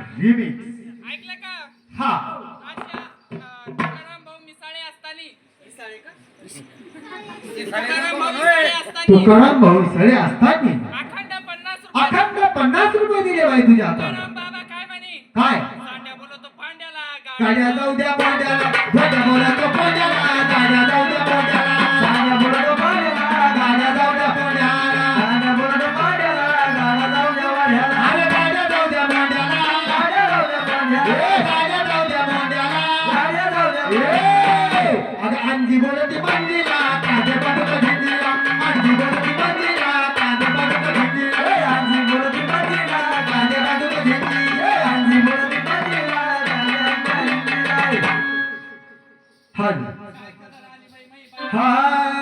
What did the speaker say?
ऐकलं का? हा अशा तुकाराम भाऊ मिसाळे असतानी तुकाराम भाऊ सळे असतात अखंड 50 अखंड 50 रुपये रुपये दिले बाई तुझ्या हातात. तुकाराम बाबा काय म्हणे? काय सांड्या बोलतो पांड्याला गाड्या जाऊ द्या पांड्याला ध्वजा बोलतो पांड्याला गाड्या जाऊ द्या पांड्याला साड्या बोलतो पांड्याला गाड्या जाऊ द्या पांड्याला गाड्या बोलतो पांड्याला गाड्या जाऊ द्या वाड्याला अरे गाड्या जाऊ द्या पांड्याला गाड्या जाऊ द्या पांड्याला गाड्या जाऊ द्या पांड्याला गाड्या जाऊ द्या अरे अंजी बोलती मंदिरा काजे पडतो झिंजीला अंजी बोलती मंदिरा काजे पडतो झिंजीला अंजी बोलती मंदिरा काजे पडतो झिंजीला अंजी बोलती मंदिरा हाय हाय